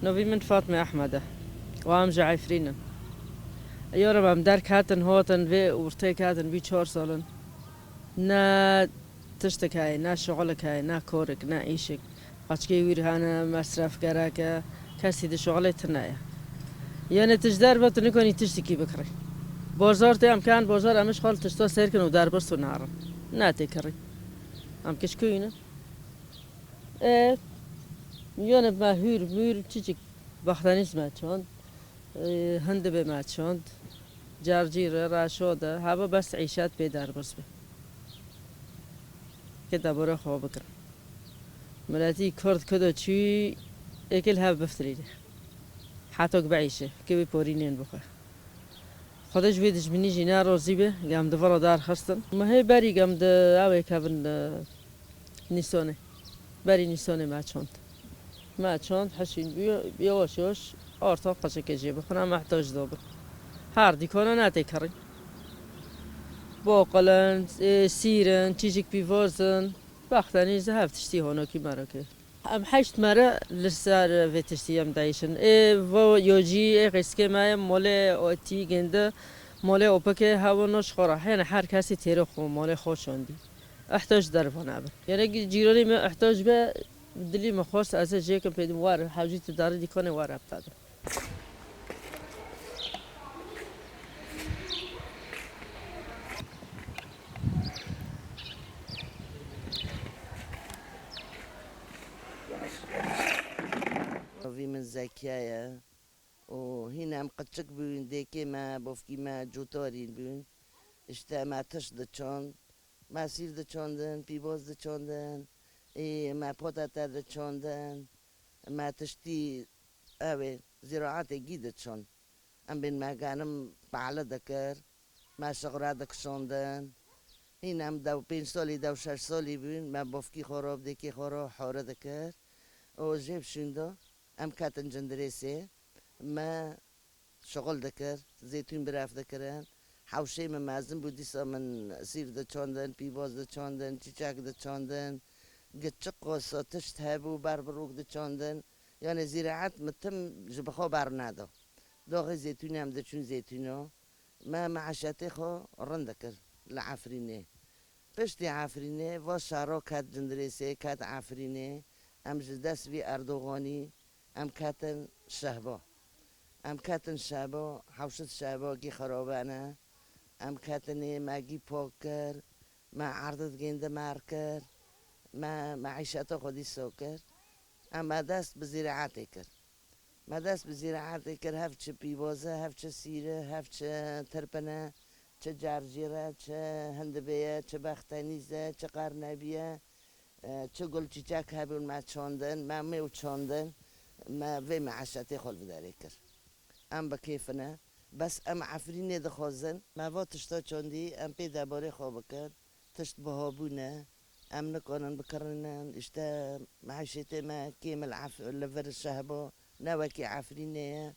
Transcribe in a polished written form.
نوی من فاطمه احمده و هم جعفرینن. یارم هم درک هاتن هاتن و ورته هاتن بی 4 سالن. نه تشتکای نه شغلکای نه کارک نه ایشک. قچکی ویر هانه مصرف کرده که کسی ده شغلت نه. یعنی تجدر با تو نکنی تشتکی بکری. بازار تی امکان بازار همش خال تشتا سر کنه و در برس و نهارن. نه تکری. هم کشکوینه. یعنی مهور مور چیچی بختنیز مچوند. هنده به مچوند. جرجیره راشوده هوا بس عیشت به در برس به. که دباره خواب بکن. ملاتی کرد کدو چی اکل هب بفتریده. حتی که بعیشه که به پورینین بخواه. خودش ویدش بینی جینا روزی به گم دفرا دار خستن. ما هی بری گم د اوه کبن نیسانه. بری نیسانه ما چند حسین بیاوش یوش آرتا قصه کجی بخونم محتاج دابه. هر دیکانه نتکرین. باقلن سیرن چیزی بیوازن وقتانی زهف تشتی هانا کی مرا که ام 8 مرة لسه في تشتيام دايشن و يوجي قسكي ما مال آتی گنده مال اوپک هوا نش خورا یعنی هر کسی تیره خو مال خوشاندی احتاج در فنابه یعنی جیرانی ما احتاج به دلی مخواست از جیکم پیدم وار حاجی تو داره دیکنه وار ابتدا وی من زکیه و هینم قچک بین دیگه ما بافکی ما جوتارین بین اشته ما تش دچان ما سیر دچاندن پیباز دچاندن ما پاتر دچاندن ما تشتی اوه زراعت گی دچان ام بین ما گانم بعلا دکر ما شغرا دکشاندن هینم 5 سالی 6 سالی بین ما بافکی خراب دیگه خراب حاره دکر و جیب شنده ام کاتن جندرسه ما شغل دکر زیتون براف دکرن حوشه من مازن بودی سا من سیر دچاندن پیواز دچاندن چیچک دچاندن گچق قصه تشت هبو بربروک دچاندن یعنی زراعت متم جبخو برنادا داغ زیتونی هم دچون زیتونو ما معاشاتی خو رندکر لعفرینه پشتی عفرینه و شارو کات جندرسه کات عفرینه ام جدس بی اردوغانی ام کاتن شهبا ام کاتن شهبا حوشت شهبا گی خرابانه ام کاتنی ماگی پاکر ما عرضت گنده مارکر ما معیشت خودی سوکر اما دست بزراعت کر ما دست بزراعت کر هفت چه پیوازه هفت چه سیره هفت چه ترپنه چه جرجیره چه هندبیه چه بختنیزه چه قرنبیه چه گل چیچک هبون ما چاندن ما میو چاندن ما وی معاشاتی خال بداره کر ام بکیفنه بس ام عفرینه دخوازن ما و تشتا چاندی ام پی دباره خواب کر تشت بهابونه ام نکنن بکرنن اشتا معاشاتی ما کیمل لفر الشهبا نوکی عفرینه